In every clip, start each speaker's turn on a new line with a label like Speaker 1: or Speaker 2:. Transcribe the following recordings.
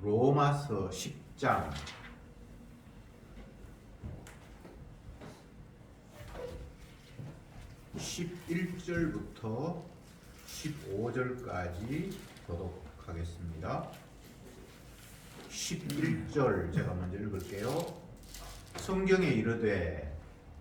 Speaker 1: 로마서 10장 11절부터 15절까지 교독하겠습니다. 11절 제가 먼저 읽을게요. 성경에 이르되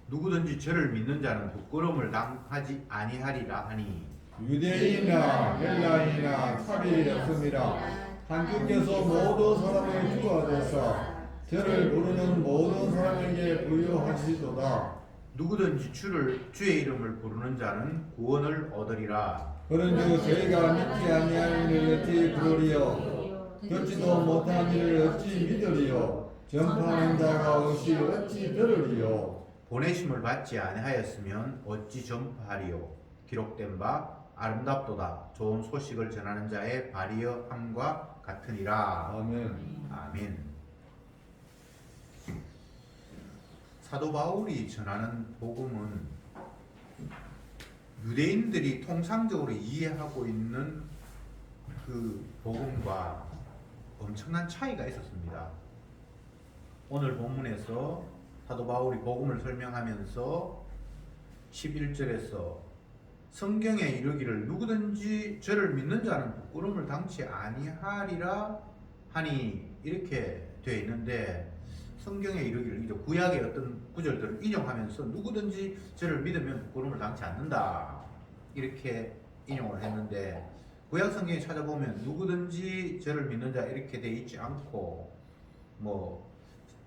Speaker 1: 누구든지 저를 믿는 자는 부끄러움을 당하지 아니하리라 하니
Speaker 2: 유대인이나 헬라인이나 차별이 없습니다. 하나님께서 모든 사람을 주하셔서 저를 부르는 모든 사람에게 부여하시도다.
Speaker 1: 누구든지 주의 이름을 부르는 자는 구원을 얻으리라.
Speaker 2: 그런즉 저희가 믿지 아니하는 일을 어찌 부르리요? 듣지도 못한 일을 어찌 믿으리요? 전파하는 자가 없이 어찌 들으리요?
Speaker 1: 보내심을 받지 아니하였으면 어찌 전파하리요? 기록된 바 아름답도다. 좋은 소식을 전하는 자의 발이여 함과 같으니라.
Speaker 2: 아멘.
Speaker 1: 아멘. 사도 바울이 전하는 복음은 유대인들이 통상적으로 이해하고 있는 그 복음과 엄청난 차이가 있었습니다. 오늘 본문에서 사도 바울이 복음을 설명하면서 11절에서 성경에 이르기를 누구든지 저를 믿는 자는 부끄러움을 당치 아니하리라 하니 이렇게 되어 있는데, 성경에 이르기를, 이제 구약의 어떤 구절들을 인용하면서 누구든지 저를 믿으면 부끄러움을 당치 않는다 이렇게 인용을 했는데, 구약 성경에 찾아보면 누구든지 저를 믿는 자 이렇게 되어 있지 않고, 뭐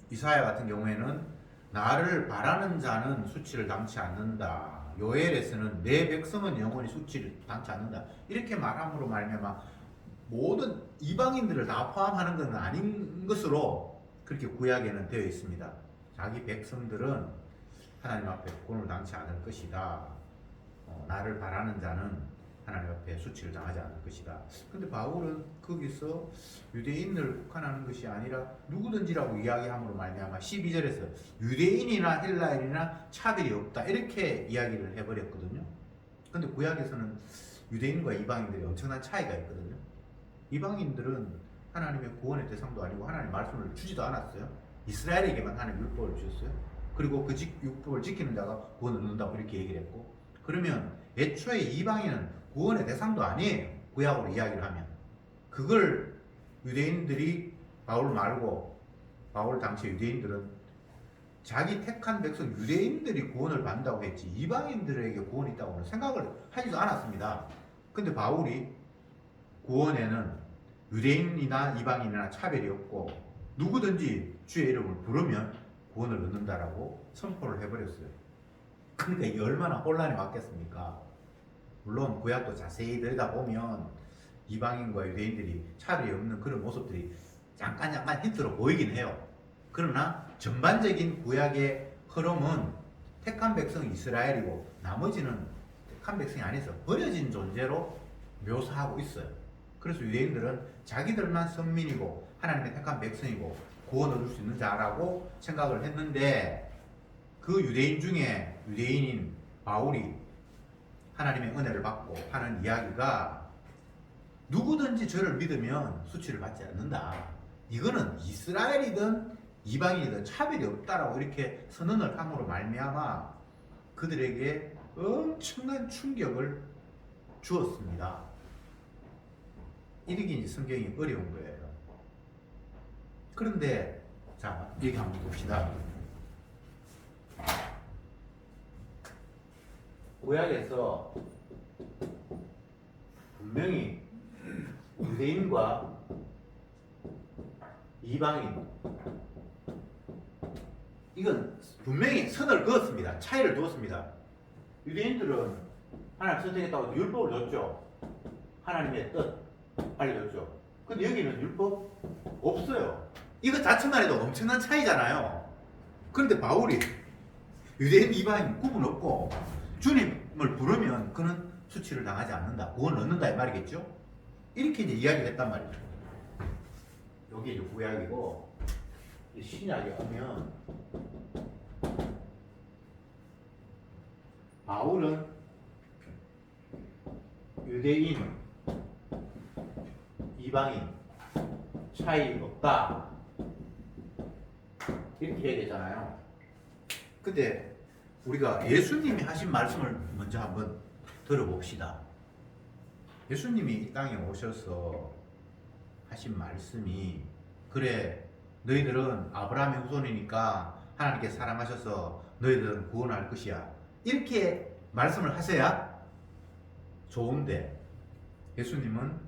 Speaker 1: 이사야 같은 경우에는 나를 바라는 자는 수치를 당치 않는다, 요엘에서는 내 백성은 영원히 수치를 당치 않는다 이렇게 말함으로 말미암아 모든 이방인들을 다 포함하는 것은 아닌 것으로 그렇게 구약에는 되어 있습니다. 자기 백성들은 하나님 앞에 부끄러움을 당치 않을 것이다. 나를 바라는 자는 하나님 앞에 수치를 당하지 않을 것이다. 근데 바울은 거기서 유대인을 국한하는 것이 아니라 누구든지라고 이야기함으로 말미암아 12절에서 유대인이나 헬라인이나 차별이 없다 이렇게 이야기를 해버렸거든요. 근데 구약에서는 유대인과 이방인들이 엄청난 차이가 있거든요. 이방인들은 하나님의 구원의 대상도 아니고 하나님 말씀을 주지도 않았어요. 이스라엘에게만 하나님 율법을 주셨어요. 그리고 그 율법을 지키는 자가 구원을 얻는다고 이렇게 얘기를 했고, 그러면 애초에 이방인은 구원의 대상도 아니에요. 구약으로 이야기를 하면. 그걸 유대인들이 바울 말고, 바울 당시 유대인들은 자기 택한 백성 유대인들이 구원을 받는다고 했지 이방인들에게 구원이 있다고는 생각을 하지도 않았습니다. 근데 바울이 구원에는 유대인이나 이방인이나 차별이 없고 누구든지 주의 이름을 부르면 구원을 얻는다라고 선포를 해버렸어요. 그러니까 이게 얼마나 혼란이 왔겠습니까? 물론 구약도 자세히 들여다보면 이방인과 유대인들이 차별이 없는 그런 모습들이 잠깐 힌트로 보이긴 해요. 그러나 전반적인 구약의 흐름은 택한 백성 이스라엘이고 나머지는 택한 백성이 아니어서 버려진 존재로 묘사하고 있어요. 그래서 유대인들은 자기들만 선민이고 하나님의 택한 백성이고 구원 얻을 수 있는 자라고 생각을 했는데, 그 유대인 중에 유대인인 바울이 하나님의 은혜를 받고 하는 이야기가 누구든지 저를 믿으면 수치를 받지 않는다. 이거는 이스라엘이든 이방인이든 차별이 없다라고 이렇게 선언을 함으로 말미암아 그들에게 엄청난 충격을 주었습니다. 이렇게 이제 성경이 어려운 거예요. 그런데 자, 얘기 한번 봅시다. 구약에서 분명히 유대인과 이방인, 이건 분명히 선을 그었습니다. 차이를 두었습니다. 유대인들은 하나님 선택했다고 율법을 줬죠. 하나님의 뜻 알려줬죠. 근데 여기는 율법 없어요. 이거 자체만 해도 엄청난 차이잖아요. 그런데 바울이 유대인 이방인 구분 없고 주님을 부르면 그는 수치를 당하지 않는다, 구원을 얻는다 이 말이겠죠. 이렇게 이제 이야기를 했단 말이죠. 여기 이제 구약이고 신약에 오면 바울은 유대인, 이방인, 차이 없다. 이렇게 해야 되잖아요. 근데 우리가 예수님이 하신 말씀을 먼저 한번 들어봅시다. 예수님이 이 땅에 오셔서 하신 말씀이 그래 너희들은 아브라함의 후손이니까 하나님께 사랑하셔서 너희들은 구원할 것이야. 이렇게 말씀을 하셔야 좋은데 예수님은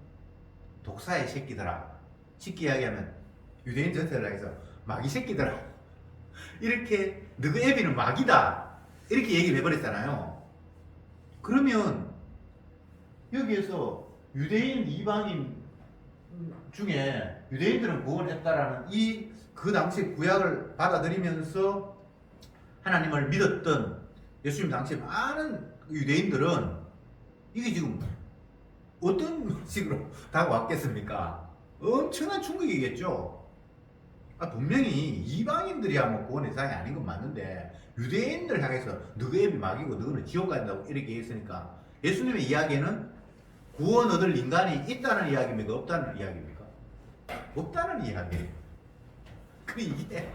Speaker 1: 독사의 새끼들아, 쉽게 이야기하면 유대인 전체를 해서 마귀 새끼들아, 이렇게 너희 애비는 마귀다 이렇게 얘기를 해버렸잖아요. 그러면 여기에서 유대인 이방인 중에 유대인들은 구원했다라는 그 당시 구약을 받아들이면서 하나님을 믿었던 예수님 당시 많은 유대인들은 이게 지금 어떤 식으로 다가왔겠습니까? 엄청난 충격이겠죠. 분명히 이방인들이야 뭐 구원의 대상이 아닌 건 맞는데 유대인들 향해서 너희 애비 마귀고 너희는 지옥 간다고 이렇게 했으니까 예수님의 이야기는 구원 얻을 인간이 있다는 이야기입니까? 없다는 이야기입니까? 없다는 이야기예요. 그 이게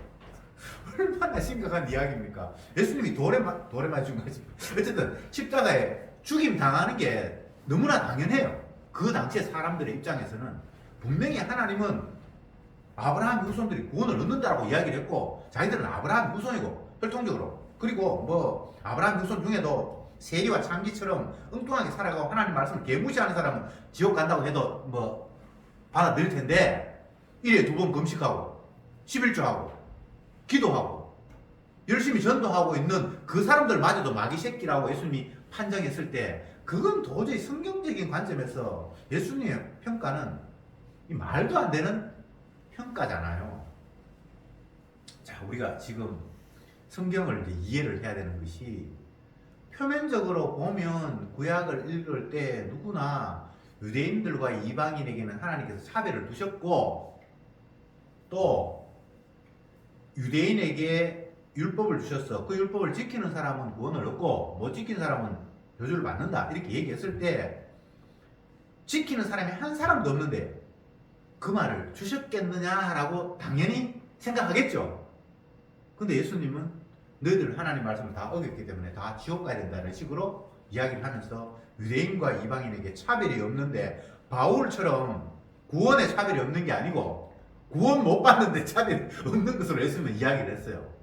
Speaker 1: 얼마나 심각한 이야기입니까? 예수님이 돌에 맞은 거지. 어쨌든 십자가에 죽임 당하는 게 너무나 당연해요. 그 당시의 사람들의 입장에서는 분명히 하나님은 아브라함 후손들이 구원을 얻는다라고 이야기를 했고 자기들은 아브라함 후손이고 혈통적으로 그리고 뭐 아브라함 후손 중에도 세리와 창기처럼 엉뚱하게 살아가고 하나님 말씀을 개무시하는 사람은 지옥 간다고 해도 뭐 받아들일 텐데 1회 2번 금식하고 11조하고 기도하고 열심히 전도하고 있는 그 사람들마저도 마귀 새끼라고 예수님이 판정했을 때 그건 도저히 성경적인 관점에서 예수님의 평가는 이 말도 안 되는 평가잖아요. 자, 우리가 지금 성경을 이제 이해를 해야 되는 것이 표면적으로 보면 구약을 읽을 때 누구나 유대인들과 이방인에게는 하나님께서 차별을 두셨고 또 유대인에게 율법을 주셨어. 그 율법을 지키는 사람은 구원을 얻고 못 지키는 사람은 저주를 받는다. 이렇게 얘기했을 때 지키는 사람이 한 사람도 없는데 그 말을 주셨겠느냐라고 당연히 생각하겠죠. 근데 예수님은 너희들 하나님 말씀을 다 어겼기 때문에 다 지옥 가야 된다는 식으로 이야기를 하면서 유대인과 이방인에게 차별이 없는데 바울처럼 구원에 차별이 없는 게 아니고 구원 못 받는데 차별이 없는 것으로 예수님은 이야기를 했어요.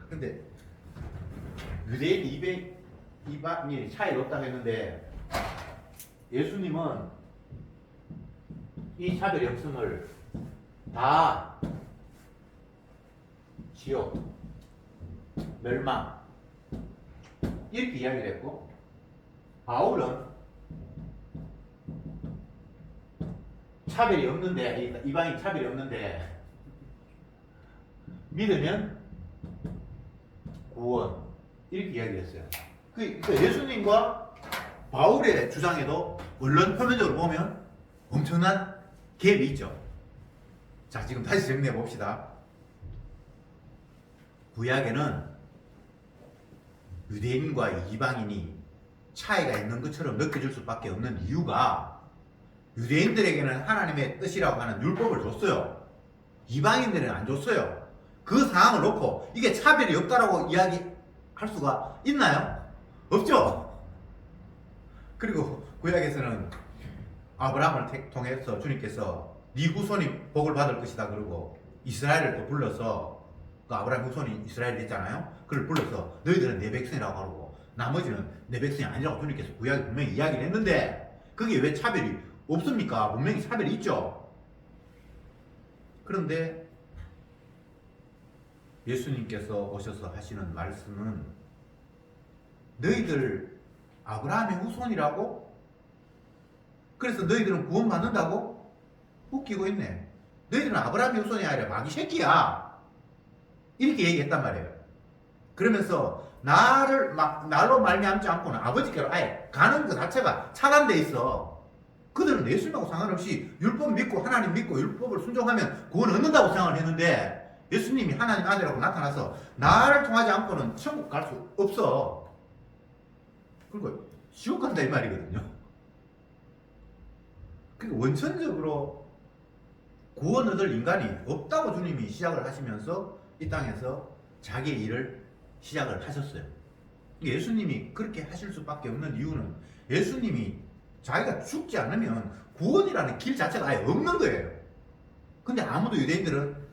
Speaker 1: 근데 유대인 이방인이 차이가 없다고 했는데 예수님은 이 차별이 없음을 다 지옥, 멸망 이렇게 이야기를 했고 바울은 차별이 없는데 이방인 차별이 없는데 믿으면 구원 이렇게 이야기를 했어요. 그러니까 예수님과 바울의 주장에도 물론 표면적으로 보면 엄청난 갭이 있죠. 자, 지금 다시 정리해 봅시다. 구약에는 유대인과 이방인이 차이가 있는 것처럼 느껴질 수밖에 없는 이유가 유대인들에게는 하나님의 뜻이라고 하는 율법을 줬어요. 이방인들은 안 줬어요. 그 상황을 놓고 이게 차별이 없다라고 이야기할 수가 있나요? 없죠. 그리고 구약에서는 아브라함을 통해서 주님께서 네 후손이 복을 받을 것이다 그러고 이스라엘을 또 불러서 그 아브라함 후손이 이스라엘이 됐잖아요. 그를 불러서 너희들은 내 백성이라고 하고 나머지는 내 백성이 아니라고 주님께서 구약에 분명히 이야기를 했는데 그게 왜 차별이 없습니까? 분명히 차별이 있죠. 그런데 예수님께서 오셔서 하시는 말씀은 너희들 아브라함의 후손이라고? 그래서 너희들은 구원받는다고? 웃기고 있네. 너희들은 아브라함의 후손이 아니라 마귀 새끼야. 이렇게 얘기했단 말이에요. 그러면서 날로 말미암지 않고는 아버지께로 아예 가는 그 자체가 차단돼 있어. 그들은 예수님하고 상관없이 율법 믿고 하나님 믿고 율법을 순종하면 구원 얻는다고 생각을 했는데 예수님이 하나님 아들이라고 나타나서 나를 통하지 않고는 천국 갈 수 없어. 그리고 지옥 간다 이 말이거든요. 그러니까 원천적으로 구원 얻을 인간이 없다고 주님이 시작을 하시면서 이 땅에서 자기의 일을 시작을 하셨어요. 예수님이 그렇게 하실 수밖에 없는 이유는 예수님이 자기가 죽지 않으면 구원이라는 길 자체가 아예 없는 거예요. 근데 아무도 유대인들은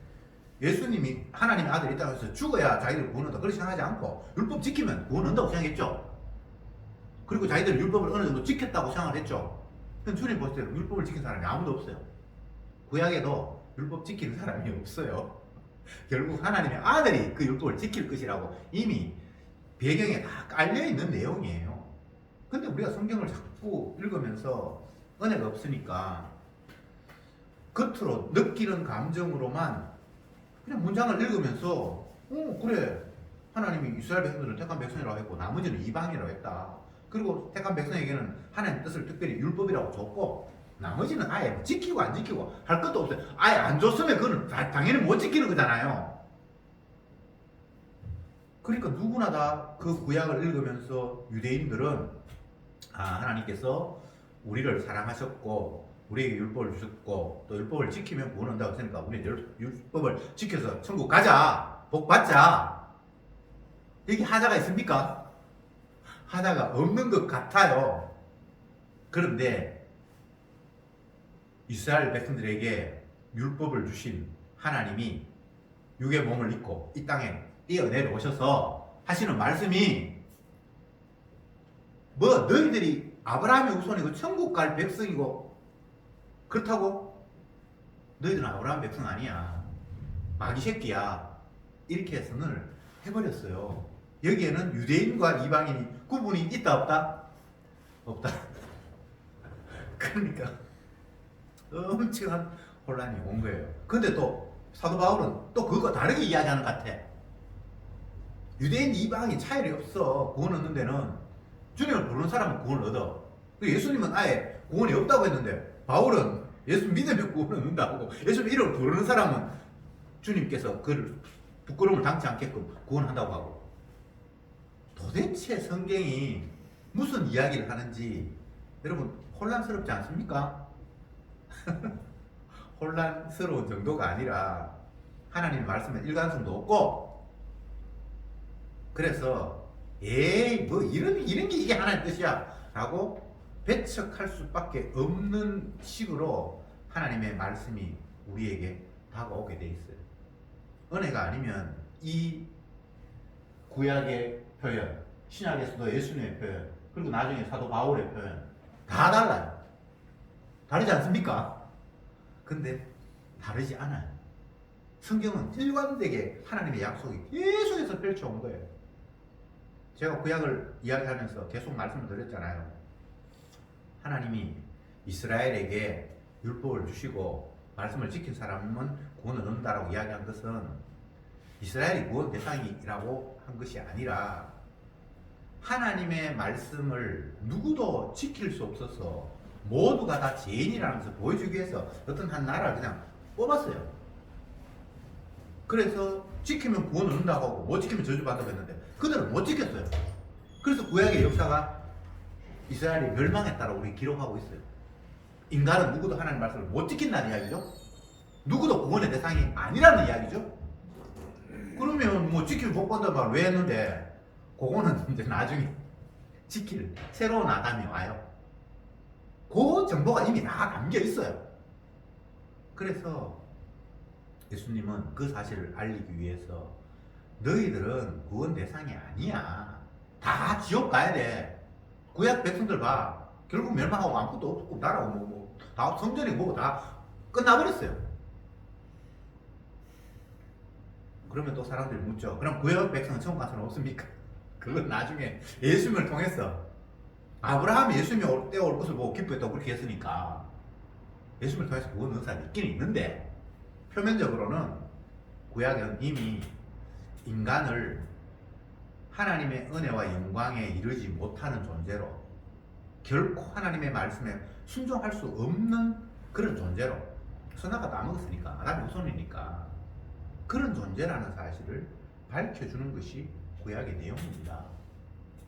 Speaker 1: 예수님이 하나님의 아들이 있다고 해서 죽어야 자기들 구원한다 그렇게 생각하지 않고 율법 지키면 구원 얻는다고 생각했죠. 그리고 자기들 율법을 어느 정도 지켰다고 생각을 했죠. 근데 주님 보실 때 율법을 지킨 사람이 아무도 없어요. 구약에도 율법 지키는 사람이 없어요. 결국 하나님의 아들이 그 율법을 지킬 것이라고 이미 배경에 다 깔려있는 내용이에요. 근데 우리가 성경을 자꾸 읽으면서 은혜가 없으니까 겉으로 느끼는 감정으로만 그냥 문장을 읽으면서 그래 하나님이 이스라엘 백성들을 택한 백성이라고 했고 나머지는 이방이라고 했다. 그리고 택한 백성에게는 하나님의 뜻을 특별히 율법이라고 줬고 나머지는 아예 지키고 안 지키고 할 것도 없어요. 아예 안 줬으면 그건 당연히 못 지키는 거잖아요. 그러니까 누구나 다 그 구약을 읽으면서 유대인들은 하나님께서 우리를 사랑하셨고 우리에게 율법을 주셨고 또 율법을 지키면 구원 온다고 했으니까 우리 율법을 지켜서 천국 가자 복 받자. 여기 하자가 있습니까? 하자가 없는 것 같아요. 그런데 이스라엘 백성들에게 율법을 주신 하나님이 육의 몸을 입고 이 땅에 뛰어내려오셔서 하시는 말씀이 너희들이 아브라함의 후손이고 천국 갈 백성이고 그렇다고 너희들은 아브라함 백성 아니야 마귀 새끼야 이렇게 선언을 해버렸어요. 여기에는 유대인과 이방인이 구분이 있다 없다? 없다. 그러니까 엄청난 혼란이 온 거예요. 근데 또 사도 바울은 또 그거 다르게 이야기하는 것 같아. 유대인 이방인 차이가 없어. 구원 얻는 데는 주님을 부르는 사람은 구원을 얻어. 예수님은 아예 구원이 없다고 했는데 바울은 예수 믿으면 구원을 얻는다고. 예수님 이름을 부르는 사람은 주님께서 그를 부끄러움을 당치 않게끔 구원한다고 하고. 도대체 성경이 무슨 이야기를 하는지 여러분 혼란스럽지 않습니까? 혼란스러운 정도가 아니라 하나님의 말씀에 일관성도 없고 그래서 뭐 이런 게 이게 하나님의 뜻이야 라고 배척할 수밖에 없는 식으로 하나님의 말씀이 우리에게 다가오게 돼 있어요. 은혜가 아니면 이 구약의 표현, 신약에서도 예수님의 표현, 그리고 나중에 사도 바울의 표현 다 달라요. 다르지 않습니까? 근데 다르지 않아요. 성경은 일관되게 하나님의 약속이 계속해서 펼쳐온 거예요. 제가 구약을 이야기하면서 계속 말씀을 드렸잖아요. 하나님이 이스라엘에게 율법을 주시고 말씀을 지킨 사람은 구원을 얻는다라고 이야기한 것은 이스라엘이 구원 대상이라고 한 것이 아니라 하나님의 말씀을 누구도 지킬 수 없어서 모두가 다 죄인이라는 것을 보여주기 위해서 어떤 한 나라를 그냥 뽑았어요. 그래서 지키면 구원 얻는다고 하고 못 지키면 저주받는다고 했는데 그들은 못 지켰어요. 그래서 구약의 역사가 이스라엘이 멸망했다라고 우리 기록하고 있어요. 인간은 누구도 하나님의 말씀을 못 지킨다는 이야기죠. 누구도 구원의 대상이 아니라는 이야기죠. 그러면 뭐 지키면 복 받는다는 말 왜 했는데 그거는 이제 나중에 지킬 새로운 아담이 와요. 그 정보가 이미 다 담겨 있어요. 그래서 예수님은 그 사실을 알리기 위해서 너희들은 구원 대상이 아니야. 다 지옥 가야 돼. 구약 백성들 봐. 결국 멸망하고 아무것도 없고 나라고 다 성전이 뭐고 다 끝나버렸어요. 그러면 또 사람들이 묻죠. 그럼 구약 백성은 천국 갈 사람 없습니까? 그건 나중에 예수님을 통해서 아브라함이 예수님이 올 것을 보고 기뻐했다고 그렇게 했으니까 예수님을 통해서 구원 얻는 사람이 있긴 있는데 표면적으로는 구약은 이미 인간을 하나님의 은혜와 영광에 이르지 못하는 존재로 결코 하나님의 말씀에 순종할 수 없는 그런 존재로 선악과 다 먹었으니까 아담의 후손이니까 그런 존재라는 사실을 밝혀주는 것이 구약의 내용입니다.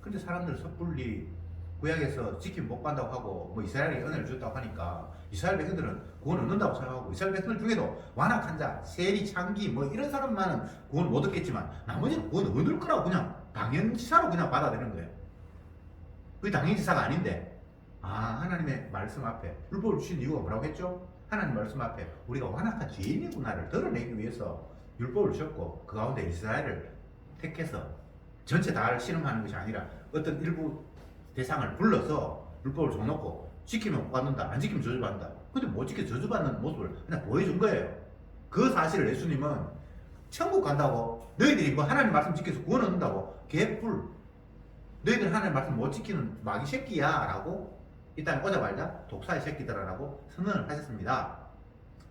Speaker 1: 근데 사람들 섣불리 구약에서 지키면 복 받는다고 하고 뭐 이스라엘이 은혜를 줬다고 하니까 이스라엘 백성들은 구원 얻는다고 생각하고 이스라엘 백성들 중에도 완악한 자, 세리, 창기 뭐 이런 사람만은 구원 못 얻겠지만 나머지는 구원 얻을 거라고 그냥 당연시사로 그냥 받아들이는 거예요. 그게 당연시사가 아닌데 하나님의 말씀 앞에 율법을 주신 이유가 뭐라고 했죠? 하나님 말씀 앞에 우리가 완악한 죄인이구나를 드러내기 위해서 율법을 주셨고 그 가운데 이스라엘을 택해서 전체 다를 실험하는 것이 아니라 어떤 일부 대상을 불러서 율법을 줘놓고 지키면 받는다, 안 지키면 저주받는다. 근데 못 지켜 저주받는 모습을 그냥 보여준 거예요. 그 사실을 예수님은 천국 간다고 너희들이 뭐 하나님 말씀 지켜서 구원 얻는다고 개뿔 너희들 하나님 말씀 못 지키는 마귀 새끼야 라고 이 땅에 오자마자 독사의 새끼들아라고 선언을 하셨습니다.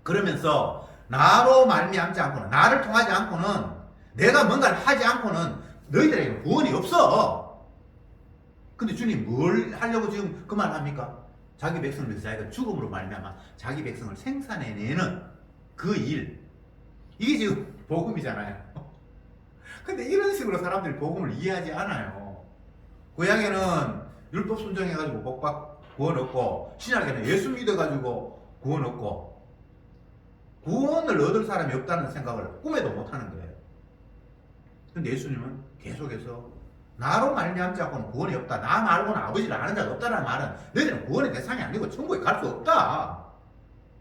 Speaker 1: 그러면서 나로 말미암지 않고는 나를 통하지 않고는 내가 뭔가를 하지 않고는 너희들에게 구원이 없어. 근데 주님 뭘 하려고 지금 그 말 합니까? 자기 백성을 위해서 자기가 죽음으로 말미암아 자기 백성을 생산해내는 그 일, 이게 지금 복음이잖아요. 근데 이런 식으로 사람들이 복음을 이해하지 않아요. 구약에는 율법 순종해가지고 복받 구원 얻고 신약에는 예수 믿어가지고 구원 얻고 구원을 얻을 사람이 없다는 생각을 꿈에도 못하는 거예요. 근데 예수님은 계속해서 나로 말미암지 않고는 구원이 없다. 나 말고는 아버지를 아는 자가 없다는 말은 너희들은 구원의 대상이 아니고 천국에 갈 수 없다.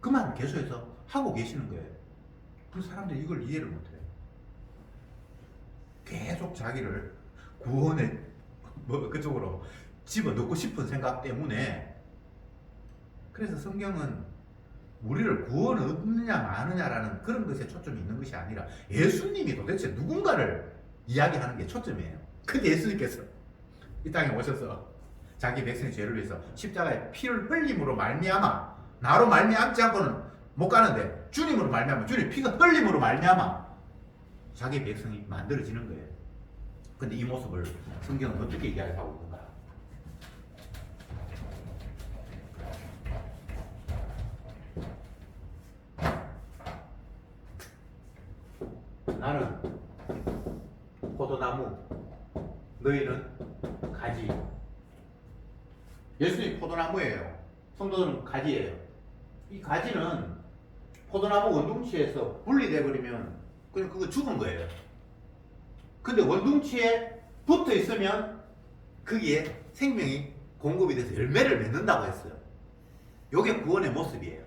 Speaker 1: 그 말을 계속해서 하고 계시는 거예요. 그 사람들이 이걸 이해를 못해요. 계속 자기를 구원의 그쪽으로 집어넣고 싶은 생각 때문에. 그래서 성경은 우리를 구원 얻느냐 마느냐라는 그런 것에 초점이 있는 것이 아니라 예수님이 도대체 누군가를 이야기하는 게 초점이에요. 근데 예수님께서 이 땅에 오셔서 자기 백성의 죄를 위해서 십자가에 피를 흘림으로 말미암아 나로 말미암지 않고는 못 가는데 주님으로 말미암아 주님 피가 흘림으로 말미암아 자기 백성이 만들어지는 거예요. 근데 이 모습을 성경은 어떻게 이야기하고 있는가? 나는 포도나무, 너희는 가지. 예수님이 포도나무예요. 성도들은 가지예요. 이 가지는 포도나무 원둥치에서 분리돼 버리면 그냥 그거 죽은 거예요. 근데 원둥치에 붙어 있으면 거기에 생명이 공급이 돼서 열매를 맺는다고 했어요. 이게 구원의 모습이에요.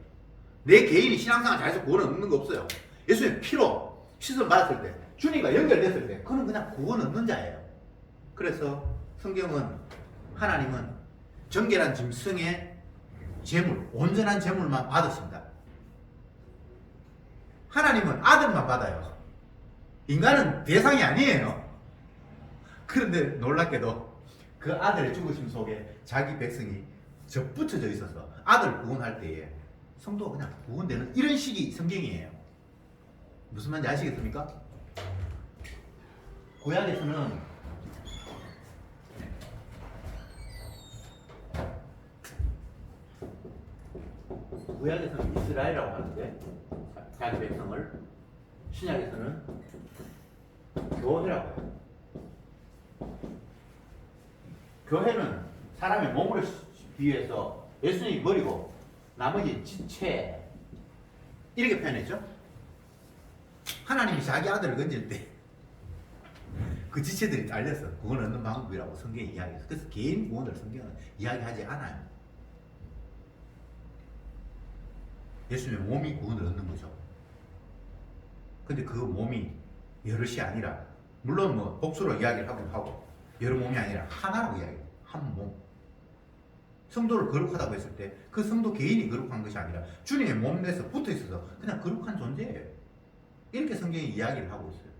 Speaker 1: 내 개인이 신앙생활 잘해서 구원을 얻는 거 없어요. 예수님의 피로 시선 받았을 때, 주님과 연결됐을 때, 그는 그냥 구원 얻는 자예요. 그래서 성경은 하나님은 정결한 짐승의 제물, 온전한 제물만 받으신다. 하나님은 아들만 받아요. 인간은 대상이 아니에요. 그런데 놀랍게도 그 아들의 죽으심 속에 자기 백성이 접붙여져 있어서 아들 구원할 때에 성도가 그냥 구원되는 이런 식이 성경이에요. 무슨 말인지 아시겠습니까? 구약에서는 이스라엘이라고 하는데 자기 백성을, 신약에서는 교회라고 해요. 교회는 사람의 몸을 비유해서 예수님이 머리고 나머지 지체 이렇게 표현했죠. 하나님이 자기 아들을 건질 때 그 지체들이 딸려서 구원 얻는 방법이라고 성경이 이야기해요. 그래서 개인 구원을 성경은 이야기하지 않아요. 예수님의 몸이 구원을 얻는 거죠. 근데 그 몸이 여럿이 아니라, 물론 뭐 복수로 이야기를 하긴 하고 여러 몸이 아니라 하나라고 이야기해요. 한 몸. 성도를 거룩하다고 했을 때 그 성도 개인이 거룩한 것이 아니라 주님의 몸 내에서 붙어 있어서 그냥 거룩한 존재예요. 이렇게 성경이 이야기를 하고 있어요.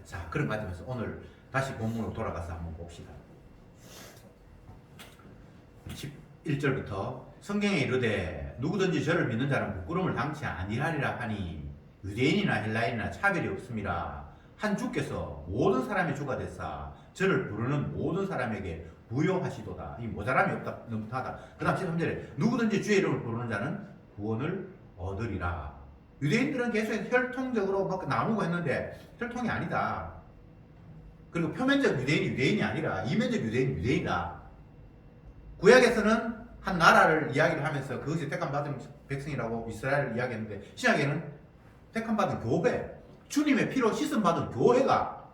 Speaker 1: 자, 그런 관점에서 오늘 다시 본문으로 돌아가서 한번 봅시다. 11절부터 성경에 이르되 누구든지 저를 믿는 자는 부끄러움을 당치 아니하리라 하니 유대인이나 헬라인이나 차별이 없음이라. 한 주께서 모든 사람의 주가 되사 저를 부르는 모든 사람에게 부요하시도다. 이 모자람이 없다. 그 다음 13절에 누구든지 주의 이름을 부르는 자는 구원을 얻으리라. 유대인들은 계속 혈통적으로 막 나누고 했는데 혈통이 아니다. 그리고 표면적 유대인이 아니라 이면적 유대인이다. 구약에서는 한 나라를 이야기를 하면서 그것이 택함받은 백성이라고 이스라엘을 이야기했는데 신약에는 택함받은 교회, 주님의 피로 씻음받은 교회가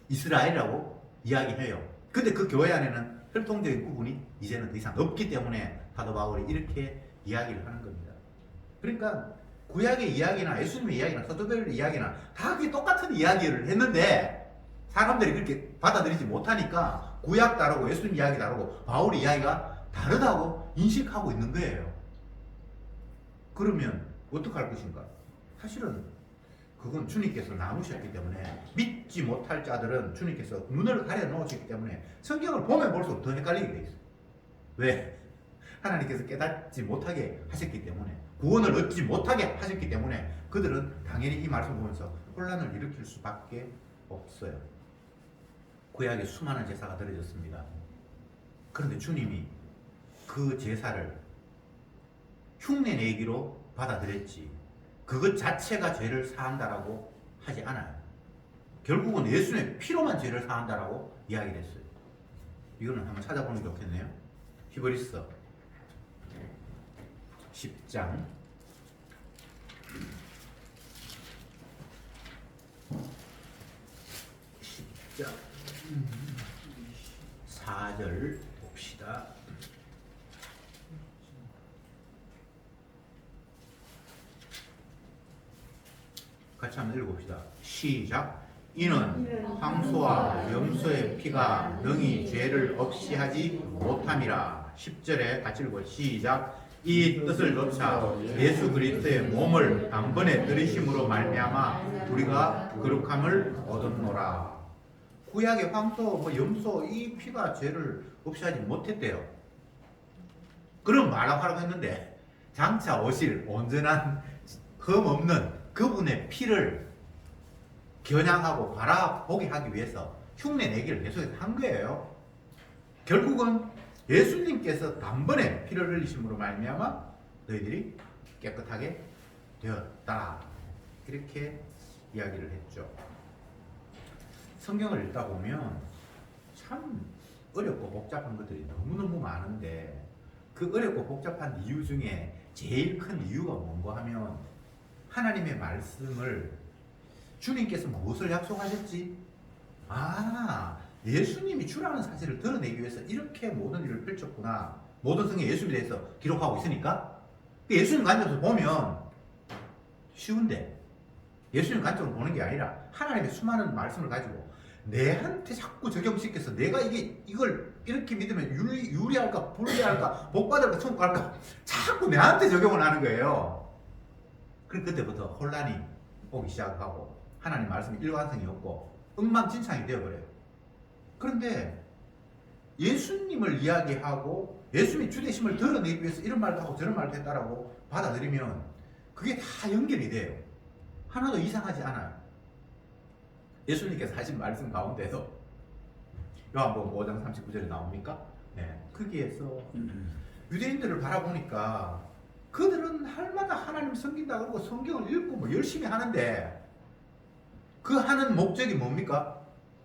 Speaker 1: 이스라엘이라고 이야기해요. 근데 그 교회 안에는 혈통적인 구분이 이제는 더 이상 없기 때문에 사도 바울이 이렇게 이야기를 하는 겁니다. 그러니까 구약의 이야기나 예수님의 이야기나 사도 바울의 이야기나 다 그게 똑같은 이야기를 했는데 사람들이 그렇게 받아들이지 못하니까 구약 다르고 예수님 이야기 다르고 바울의 이야기가 다르다고 인식하고 있는 거예요. 그러면 어떡할 것인가? 사실은 그건 주님께서 나누셨기 때문에 믿지 못할 자들은 주님께서 눈을 가려 놓으셨기 때문에 성경을 보면 볼수록 더 헷갈리게 돼 있어요. 왜? 하나님께서 깨닫지 못하게 하셨기 때문에, 구원을 얻지 못하게 하셨기 때문에 그들은 당연히 이 말씀 보면서 혼란을 일으킬 수밖에 없어요. 구약에 수많은 제사가 드려졌습니다. 그런데 주님이 그 제사를 흉내 내기로 받아들였지 그것 자체가 죄를 사한다라고 하지 않아요. 결국은 예수님의 피로만 죄를 사한다라고 이야기를 했어요. 이거는 한번 찾아보는 게 좋겠네요. 히브리서 10장 4절 봅시다. 같이 한번 읽어봅시다. 시작. 이는 황소와 염소의 피가 능히 죄를 없이 하지 못함이라. 10절에 같이 읽어. 시작. 이 뜻을 좇아 예수 그리스도의 몸을 단번에 들이심으로 말미암아 우리가 거룩함을 얻었노라. 구약의 황소, 염소 이 피가 죄를 없이 하지 못했대요. 그럼 말하라고 했는데 장차 오실 온전한 흠 없는 그분의 피를 겨냥하고 바라보게 하기 위해서 흉내 내기를 계속해서 한 거예요. 결국은 예수님께서 단번에 피를 흘리심으로 말미암아 너희들이 깨끗하게 되었다. 이렇게 이야기를 했죠. 성경을 읽다 보면 참 어렵고 복잡한 것들이 너무너무 많은데 그 어렵고 복잡한 이유 중에 제일 큰 이유가 뭔가 하면 하나님의 말씀을 주님께서 무엇을 약속하셨지? 예수님이 주라는 사실을 드러내기 위해서 이렇게 모든 일을 펼쳤구나. 모든 성경에 예수님에 대해서 기록하고 있으니까 예수님 관점에서 보면 쉬운데 예수님 관점으로 보는 게 아니라 하나님의 수많은 말씀을 가지고 내한테 자꾸 적용시켜서 내가 이걸 이렇게 믿으면 유리할까 불리할까 복받을까 천국 갈까 자꾸 내한테 적용을 하는 거예요. 그럼 그때부터 혼란이 오기 시작하고 하나님 말씀이 일관성이 없고 엉망진창이 되어버려요. 그런데 예수님을 이야기하고 예수님의 주되심을 드러내기 위해서 이런 말도 하고 저런 말도 했다라고 받아들이면 그게 다 연결이 돼요. 하나도 이상하지 않아요. 예수님께서 하신 말씀 가운데서 요한복음 5장 39절에 나옵니까? 네. 거기에서 유대인들을 바라보니까 그들은 할마다 하나님 섬긴다 그러고 성경을 읽고 열심히 하는데 그 하는 목적이 뭡니까?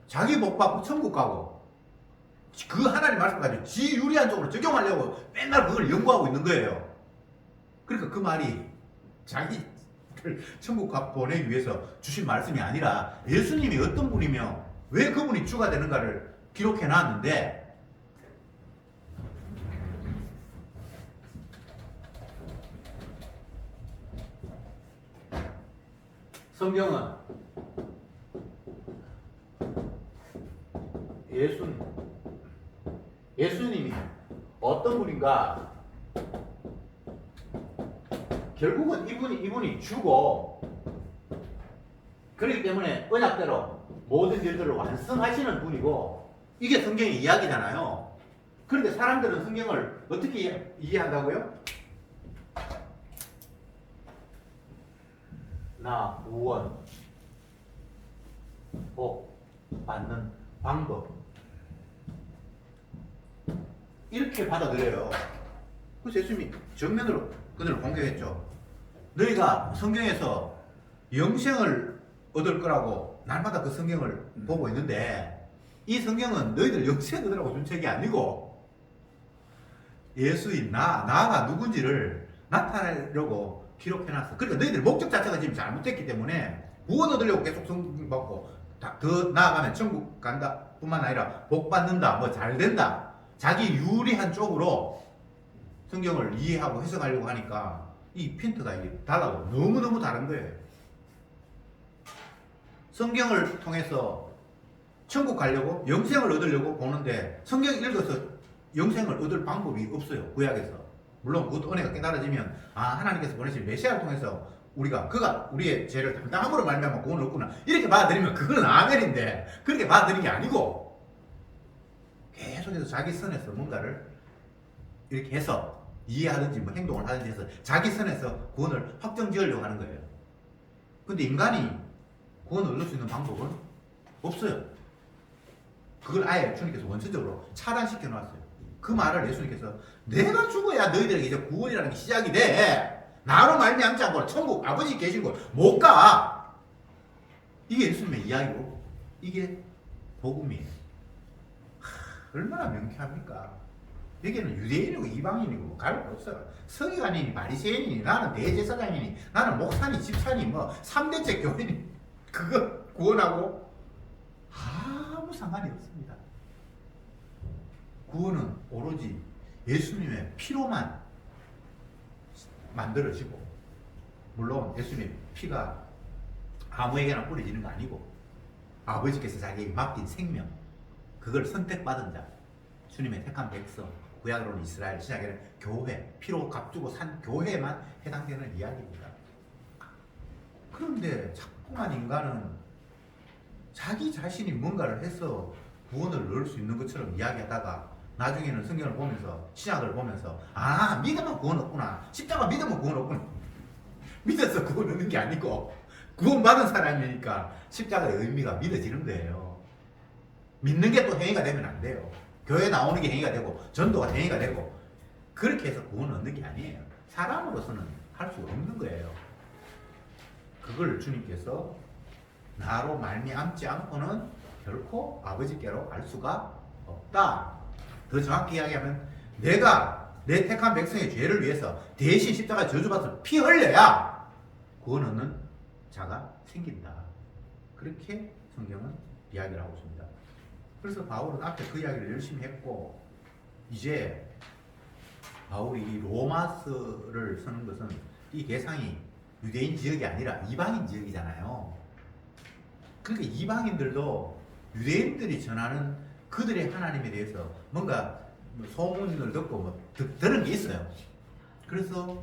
Speaker 1: 자기 복 받고 천국 가고 그 하나님 말씀 가지고 지 유리한 쪽으로 적용하려고 맨날 그걸 연구하고 있는 거예요. 그러니까 그 말이 자기를 천국 보내기 위해서 주신 말씀이 아니라 예수님이 어떤 분이며 왜 그분이 주가 되는가를 기록해 놨는데 성경은 예수님이 어떤 분인가 결국은 이분이 주고 그렇기 때문에 언약대로 모든 일들을 완성하시는 분이고 이게 성경의 이야기잖아요. 그런데 사람들은 성경을 어떻게 이해한다고요? 나 구원 복 받는 방법 이렇게 받아들여요. 그래서 예수님이 정면으로 그들을 공격했죠. 너희가 성경에서 영생을 얻을 거라고 날마다 그 성경을 보고 있는데 이 성경은 너희들 영생 얻으라고 준 책이 아니고 예수인 나가 누군지를 나타내려고 기록해놨어. 그러니까 너희들 목적 자체가 지금 잘못됐기 때문에 구원 얻으려고 계속 성경 받고 더 나아가면 천국 간다 뿐만 아니라 복 받는다, 뭐 잘 된다, 자기 유리한 쪽으로 성경을 이해하고 해석하려고 하니까 이 핀트가 이게 달라고 너무너무 다른 거예요. 성경을 통해서 천국 가려고 영생을 얻으려고 보는데 성경 읽어서 영생을 얻을 방법이 없어요. 구약에서. 물론 그 은혜가 깨달아지면 하나님께서 보내신 메시아를 통해서 그가 우리의 죄를 담당함으로 말미암아 구원을 얻구나 이렇게 받아들이면 그건 아멘인데 그렇게 받아들이는 게 아니고 계속해서 자기 선에서 뭔가를 이렇게 해서 이해하든지 뭐 행동을 하든지 해서 자기 선에서 구원을 확정지으려고 하는 거예요. 근데 인간이 구원을 얻을 수 있는 방법은 없어요. 그걸 아예 주님께서 원천적으로 차단시켜 놨어요. 그 말을 예수님께서 내가 죽어야 너희들에게 이제 구원이라는 게 시작이 돼. 나로 말미암지 않고 천국 아버지 계신 곳 못 가. 이게 예수님의 이야기고 이게 복음이에요. 얼마나 명쾌합니까? 여기는 유대인이고 이방인이고 갈 거 없어요. 서기관이니 바리새인이니 나는 대제사장이니 나는 목사니 집사니 뭐 3대째 교인이 그거 구원하고 아무 상관이 없습니다. 구원은 오로지 예수님의 피로만 만들어지고, 물론 예수님의 피가 아무에게나 뿌려지는 거 아니고 아버지께서 자기에게 맡긴 생명, 그걸 선택받은 자, 주님의 택한 백성, 구약으로는 이스라엘, 신약에는 교회, 피로 값주고 산 교회만 해당되는 이야기입니다. 그런데 자꾸만 인간은 자기 자신이 뭔가를 해서 구원을 얻을 수 있는 것처럼 이야기하다가 나중에는 성경을 보면서, 신약을 보면서 믿으면 구원 얻구나, 십자가 믿으면 구원 얻구나, 믿어서 구원 얻는 게 아니고 구원받은 사람이니까 십자가의 의미가 믿어지는 거예요. 믿는 게 또 행위가 되면 안 돼요. 교회 나오는 게 행위가 되고 전도가 행위가 되고 그렇게 해서 구원을 얻는 게 아니에요. 사람으로서는 할 수 없는 거예요. 그걸 주님께서 나로 말미암지 않고는 결코 아버지께로 갈 수가 없다. 더 정확히 이야기하면 내가 내 택한 백성의 죄를 위해서 대신 십자가 저주받아서 피 흘려야 구원 얻는 자가 생긴다. 그렇게 성경은 이야기를 하고 있습니다. 그래서 바울은 앞에 그 이야기를 열심히 했고, 이제 바울이 이 로마서를 쓰는 것은 이 대상이 유대인 지역이 아니라 이방인 지역이잖아요. 그러니까 이방인들도 유대인들이 전하는 그들의 하나님에 대해서 뭔가 소문을 듣고 뭐 들은 게 있어요. 그래서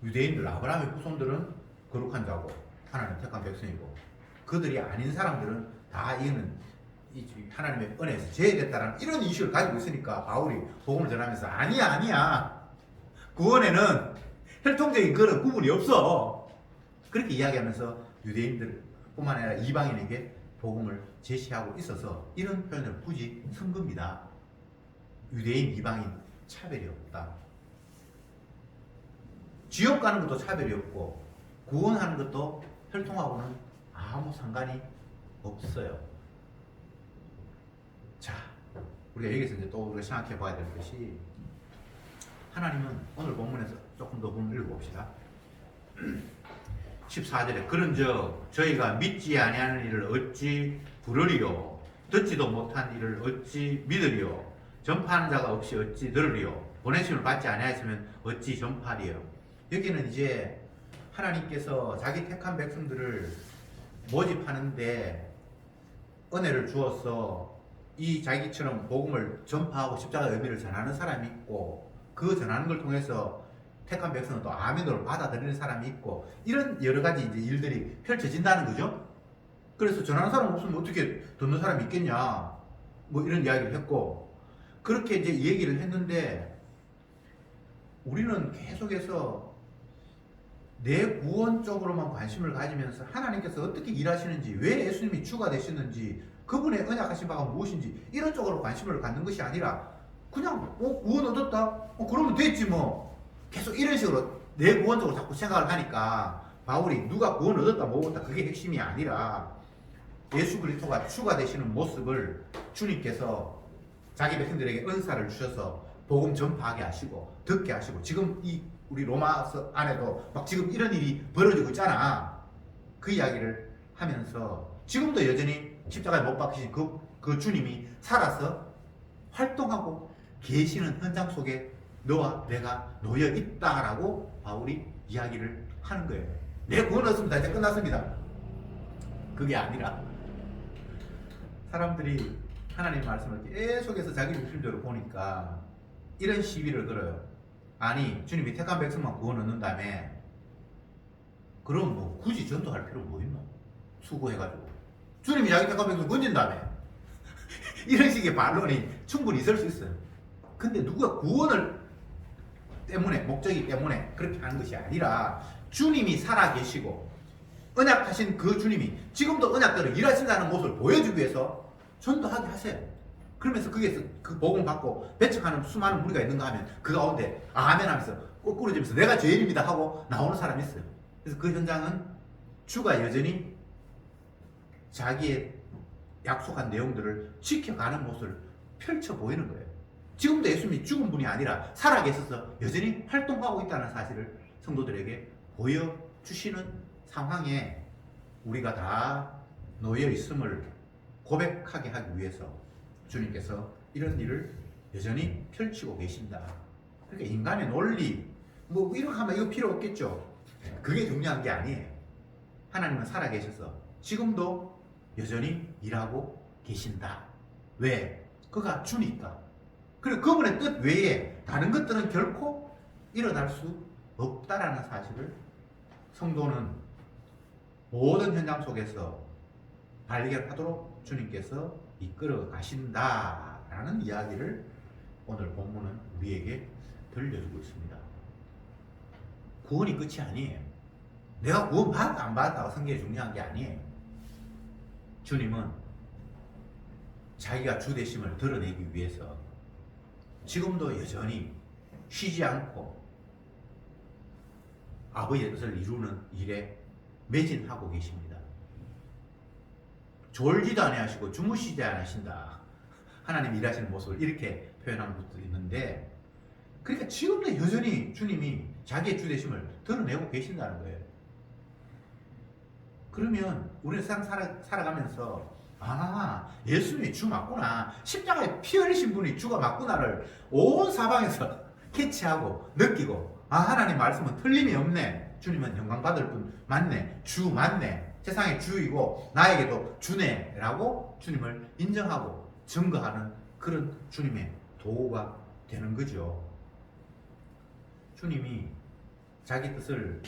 Speaker 1: 유대인들, 아브라함의 후손들은 거룩한 자고 하나님 택한 백성이고, 그들이 아닌 사람들은 다 이거는 하나님의 은혜에서 제외됐다는 이런 이슈를 가지고 있으니까 바울이 복음을 전하면서 아니야 구원에는 혈통적인 그런 구분이 없어, 그렇게 이야기하면서 유대인들 뿐만 아니라 이방인에게 복음을 제시하고 있어서 이런 표현을 굳이 쓴 겁니다. 유대인, 이방인 차별이 없다. 지옥 가는 것도 차별이 없고 구원하는 것도 혈통하고는 아무 상관이 없어요. 자, 우리가 여기서 이제 또 우리가 생각해 봐야 될 것이, 하나님은 오늘 본문에서 조금 더 본문 읽어봅시다. 14절에 그런즉 저희가 믿지 아니하는 일을 어찌 부르리요, 듣지도 못한 일을 어찌 믿으리요, 전파하는 자가 없이 어찌 들으리요, 보내심을 받지 아니하였으면 어찌 전파하리요. 여기는 이제 하나님께서 자기 택한 백성들을 모집하는데 은혜를 주어서 이 자기처럼 복음을 전파하고 십자가의 의미를 전하는 사람이 있고, 그 전하는 걸 통해서 택한 백성은 또 아멘으로 받아들이는 사람이 있고, 이런 여러 가지 이제 일들이 펼쳐진다는 거죠. 그래서 전하는 사람 없으면 어떻게 듣는 사람이 있겠냐, 뭐 이런 이야기를 했고, 그렇게 이제 얘기를 했는데, 우리는 계속해서 내 구원 쪽으로만 관심을 가지면서 하나님께서 어떻게 일하시는지, 왜 예수님이 주가 되시는지, 그분의 언약하신 바가 무엇인지 이런 쪽으로 관심을 갖는 것이 아니라 그냥 구원 얻었다? 그러면 됐지 뭐. 계속 이런 식으로 내 구원 쪽으로 자꾸 생각을 하니까 바울이 누가 구원 얻었다 못 얻었다 그게 핵심이 아니라 예수 그리스도가 주가 되시는 모습을 주님께서 자기 백성들에게 은사를 주셔서 복음 전파하게 하시고 듣게 하시고 지금 이 우리 로마서 안에도 막 지금 이런 일이 벌어지고 있잖아. 그 이야기를 하면서 지금도 여전히 십자가에 못 박히신 그 주님이 살아서 활동하고 계시는 현장 속에 너와 내가 놓여 있다라고 바울이 이야기를 하는 거예요. 내 구원 얻습니다. 이제 끝났습니다. 그게 아니라 사람들이 하나님 말씀을 계속해서 자기 중심적으로 보니까 이런 시비를 걸어요. 아니 주님이 택한 백성만 구원 얻는다며 그럼 뭐 굳이 전도할 필요 뭐 있노? 수고해가지고 주님이 자기 택한 백성 건진다며 이런 식의 반론이 충분히 있을 수 있어요. 근데 누가 구원을 때문에 목적이 때문에 그렇게 하는 것이 아니라 주님이 살아계시고 언약하신 그 주님이 지금도 언약대로 일하신다는 모습을 보여주기 위해서 전도하게 하세요. 그러면서 거기에서 그 복음 받고 배척하는 수많은 무리가 있는가 하면 그 가운데 아멘 하면서 ቁ꾸러지면서 내가 죄인입니다 하고 나오는 사람이 있어요. 그래서 그 현장은 주가 여전히 자기의 약속한 내용들을 지켜가는 모습을 펼쳐 보이는 거예요. 지금도 예수님이 죽은 분이 아니라 살아계셔서 여전히 활동하고 있다는 사실을 성도들에게 보여주시는 상황에 우리가 다 놓여 있음을 고백하게 하기 위해서 주님께서 이런 일을 여전히 펼치고 계신다. 그러니까 인간의 논리 뭐 이렇게 하면 이거 필요 없겠죠. 그게 중요한 게 아니에요. 하나님은 살아계셔서 지금도 여전히 일하고 계신다. 왜? 그가 주니까. 그리고 그분의 뜻 외에 다른 것들은 결코 일어날 수 없다라는 사실을 성도는 모든 현장 속에서 발견하도록 주님께서 이끌어 가신다라는 이야기를 오늘 본문은 우리에게 들려주고 있습니다. 구원이 끝이 아니에요. 내가 구원 받았다 안 받았다가 성경이 중요한 게 아니에요. 주님은 자기가 주되심을 드러내기 위해서 지금도 여전히 쉬지 않고 아버지의 뜻을 이루는 일에 매진하고 계십니다. 졸지도 아니하시고 주무시지 않으신다. 하나님 일하시는 모습을 이렇게 표현한 것도 있는데, 그러니까 지금도 여전히 주님이 자기의 주되심을 드러내고 계신다는 거예요. 그러면 우리는 살아가면서 예수님이 주 맞구나, 십자가에 피 흘리신 분이 주가 맞구나를 온 사방에서 캐치하고 느끼고, 하나님 말씀은 틀림이 없네, 주님은 영광 받을 분 맞네, 주 맞네, 세상의 주이고 나에게도 주네 라고 주님을 인정하고 증거하는 그런 주님의 도구가 되는 거죠. 주님이 자기 뜻을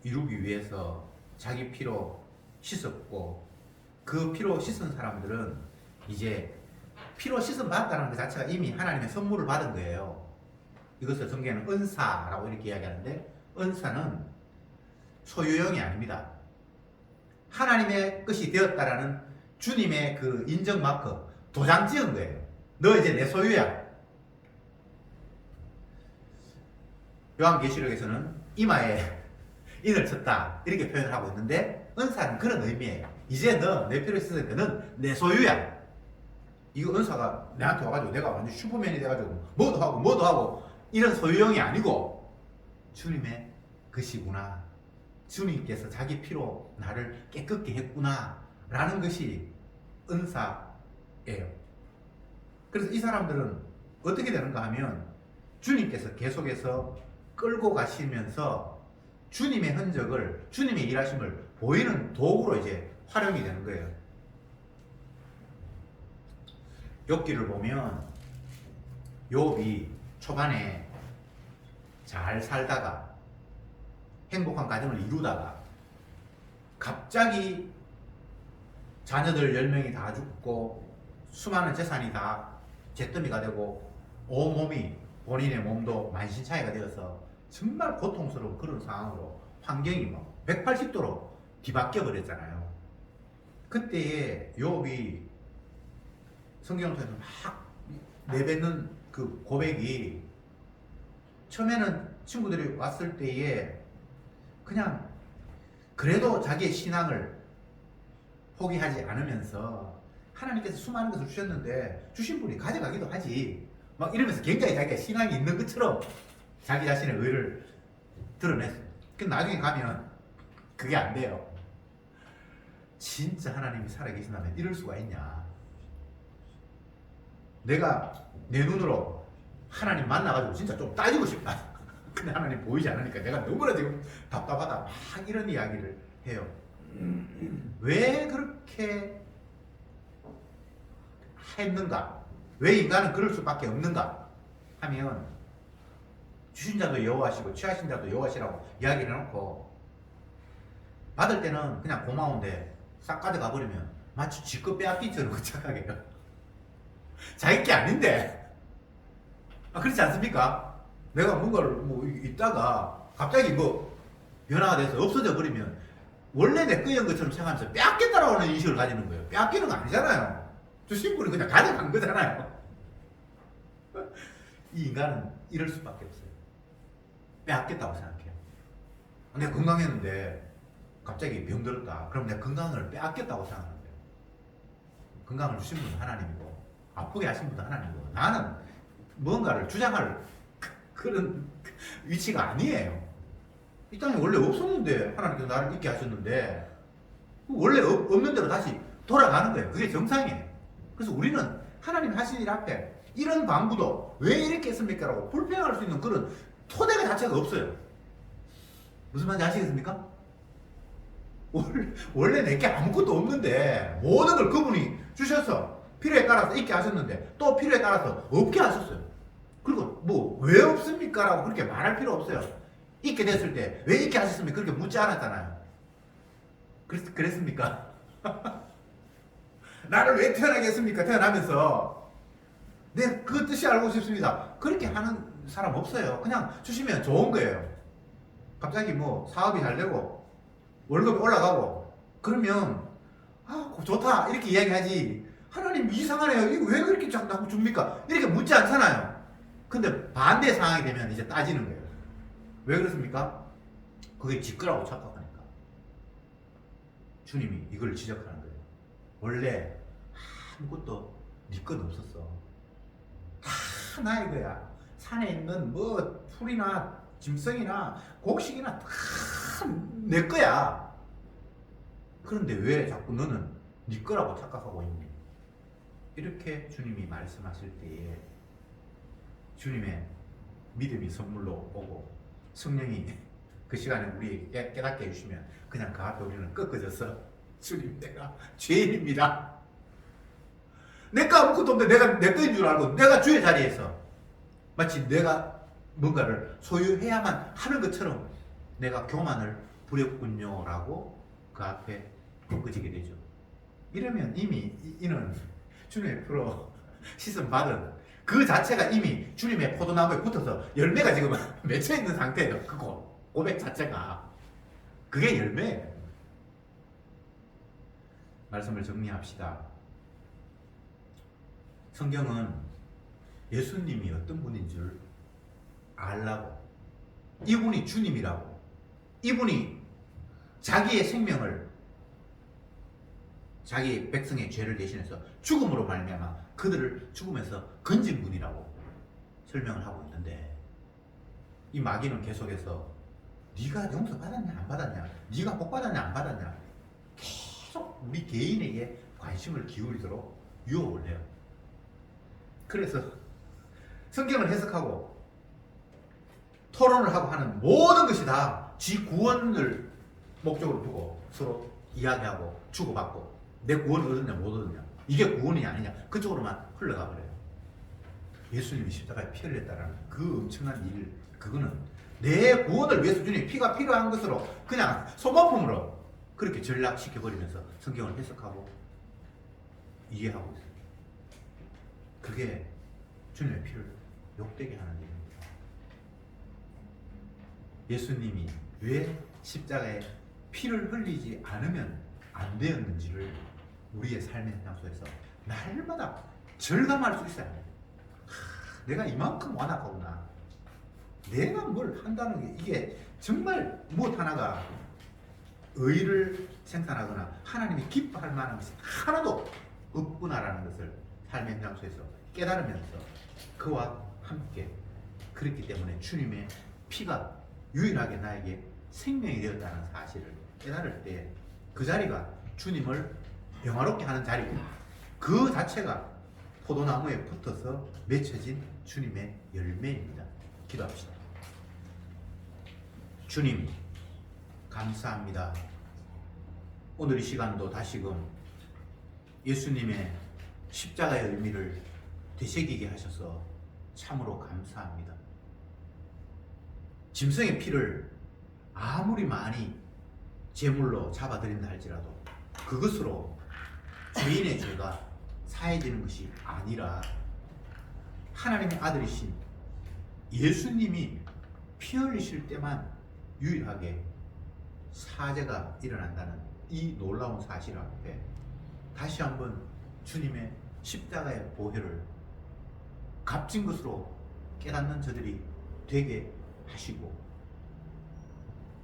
Speaker 1: 이루기 위해서 자기 피로 씻었고, 그 피로 씻은 사람들은 이제 피로 씻음 받았다는 것 자체가 이미 하나님의 선물을 받은 거예요. 이것을 성경에는 은사라고 이렇게 이야기하는데, 은사는 소유형이 아닙니다. 하나님의 것이 되었다라는 주님의 그 인정 마크, 도장 찍은 거예요. 너 이제 내 소유야. 요한계시록에서는 이마에 인을 쳤다 이렇게 표현을 하고 있는데, 은사는 그런 의미예요. 이제 너 내 피로 씻으니까 넌 내 소유야. 이거 은사가 내한테 와가지고 내가 완전 슈퍼맨이 돼가지고 뭐도 하고 이런 소유형이 아니고 주님의 것이구나, 주님께서 자기 피로 나를 깨끗게 했구나 라는 것이 은사예요. 그래서 이 사람들은 어떻게 되는가 하면 주님께서 계속해서 끌고 가시면서 주님의 흔적을, 주님의 일하심을 보이는 도구로 이제 활용이 되는 거예요. 욥기를 보면 욥이 초반에 잘 살다가 행복한 가정을 이루다가 갑자기 자녀들 10명이 다 죽고 수많은 재산이 다 잿더미가 되고 온몸이, 본인의 몸도 만신창이가 되어서 정말 고통스러운 그런 상황으로 환경이 막 180도로 뒤바뀌어 버렸잖아요. 그때에 욥이 성경을 통해서 막 내뱉는 그 고백이, 처음에는 친구들이 왔을 때에 그냥 그래도 자기의 신앙을 포기하지 않으면서 하나님께서 수많은 것을 주셨는데 주신 분이 가져가기도 하지, 막 이러면서 굉장히 자기가 신앙이 있는 것처럼 자기 자신의 의를 드러냈어요. 근데 나중에 가면 그게 안 돼요. 진짜 하나님이 살아계신다면 이럴 수가 있냐. 내가 내 눈으로 하나님 만나가지고 진짜 좀 따지고 싶다. 근데 하나님 보이지 않으니까 내가 너무나 지금 답답하다. 막 이런 이야기를 해요. 왜 그렇게 했는가? 왜 인간은 그럴 수밖에 없는가? 하면 주신 자도 여호와시고 취하신 자도 여호와시라고 이야기를 해놓고 받을 때는 그냥 고마운데 싹 가져가 버리면 마치 지껏 빼앗기처럼 착각해요. 자기 게 아닌데. 그렇지 않습니까? 내가 뭔가를 뭐 있다가 갑자기 뭐 변화가 돼서 없어져 버리면 원래 내 거인 것처럼 생각하면서 빼앗겠다라고 하는 인식을 가지는 거예요. 빼앗기는 거 아니잖아요. 주신 분이 그냥 가져간 거잖아요. 이 인간은 이럴 수밖에 없어요. 빼앗겠다고 생각해요. 내가 건강했는데 갑자기 병들었다. 그럼 내가 건강을 빼앗겠다고 생각하는 거예요. 건강을 주신 분은 하나님이고 아프게 하신 분은 하나님이고 나는 뭔가를 주장할 그런 위치가 아니에요. 이 땅에 원래 없었는데 하나님께서 나를 있게 하셨는데 원래 없는 대로 다시 돌아가는 거예요. 그게 정상이에요. 그래서 우리는 하나님 하신 일 앞에 이런 방구도 왜 이렇게 했습니까? 라고 불평할 수 있는 그런 토대가 자체가 없어요. 무슨 말인지 아시겠습니까? 원래 내게 아무것도 없는데 모든 걸 그분이 주셔서 필요에 따라서 있게 하셨는데 또 필요에 따라서 없게 하셨어요. 그리고 뭐 왜 없습니까? 라고 그렇게 말할 필요 없어요. 있게 됐을 때 왜 있게 하셨습니까? 그렇게 묻지 않았잖아요. 그랬습니까? 나를 왜 태어나게 했습니까? 태어나면서 네, 그 뜻이 알고 싶습니다. 그렇게 하는 사람 없어요. 그냥 주시면 좋은 거예요. 갑자기 뭐 사업이 잘 되고 월급이 올라가고 그러면 좋다 이렇게 이야기하지. 하나님 이상하네요. 이거 왜 그렇게 자꾸 줍니까? 이렇게 묻지 않잖아요. 근데 반대 상황이 되면 이제 따지는 거예요. 왜 그렇습니까? 그게 지끄라고 착각하니까. 주님이 이걸 지적하는 거예요. 원래 아무것도 네 건 없었어. 다 나의 거야. 산에 있는 뭐 풀이나 짐승이나 곡식이나 다 내 거야. 그런데 왜 자꾸 너는 네 거라고 착각하고 있니? 이렇게 주님이 말씀하실 때에 주님의 믿음이 선물로 오고 성령이 그 시간에 우리에게 깨닫게 해주시면 그냥 그 앞에 우리는 꺾어져서 주님 내가 죄인입니다. 내가 아무것도 없는데 내가 내 거인 줄 알고 내가 주의 자리에서 마치 내가 뭔가를 소유해야만 하는 것처럼 내가 교만을 부렸군요 라고 그 앞에 꺾어지게 되죠. 이러면 이미 이는 주님의 피로 씻음 받은 그 자체가 이미 주님의 포도나무에 붙어서 열매가 지금 맺혀 있는 상태예요. 그 고백 자체가 그게 열매예요. 말씀을 정리합시다. 성경은 예수님이 어떤 분인 줄 알라고, 이분이 주님이라고, 이분이 자기의 생명을 자기 백성의 죄를 대신해서 죽음으로 말미암아 그들을 죽음에서 건진 분이라고 설명을 하고 있는데 이 마귀는 계속해서 네가 용서 받았냐 안 받았냐, 네가 복 받았냐 안 받았냐 계속 우리 개인에게 관심을 기울이도록 유혹을 해요. 그래서 성경을 해석하고 토론을 하고 하는 모든 것이 다 지 구원을 목적으로 두고 서로 이야기하고 주고받고 내 구원을 얻었냐 못 얻었냐 이게 구원이냐 아니냐 그쪽으로만 흘러가 버려요. 예수님이 십자가에 피 흘렸다라는 그 엄청난 일, 그거는 내 구원을 위해서 주님 피가 필요한 것으로 그냥 소모품으로 그렇게 전락시켜버리면서 성경을 해석하고 이해하고 있어요. 그게 주님의 피를 욕되게 하는 일입니다. 예수님이 왜 십자가에 피를 흘리지 않으면 안 되었는지를 우리의 삶의 장소에서 날마다 절감할 수 있어야 해요. 내가 이만큼 완악하구나. 내가 뭘 한다는 게 이게 정말 무엇 하나가 의를 생산하거나 하나님이 기뻐할 만한 것이 하나도 없구나라는 것을 삶의 장소에서 깨달으면서 그와 함께 그렇기 때문에 주님의 피가 유일하게 나에게 생명이 되었다는 사실을 깨달을 때 그 자리가 주님을 영화롭게 하는 자리고 그 자체가 포도나무에 붙어서 맺혀진 주님의 열매입니다. 기도합시다. 주님 감사합니다. 오늘 이 시간도 다시금 예수님의 십자가의 의미를 되새기게 하셔서 참으로 감사합니다. 짐승의 피를 아무리 많이 제물로 잡아들인다 할지라도 그것으로 죄인의 죄가 사해지는 것이 아니라 하나님의 아들이신 예수님이 피 흘리실 때만 유일하게 사죄가 일어난다는 이 놀라운 사실 앞에 다시 한번 주님의 십자가의 보혈을 값진 것으로 깨닫는 저들이 되게 하시고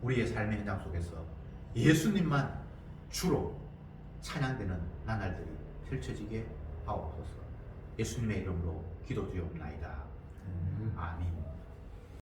Speaker 1: 우리의 삶의 현장 속에서 예수님만 주로 찬양되는 나날들이 펼쳐지게 하옵소서. 예수님의 이름으로 기도드리옵나이다. 아멘.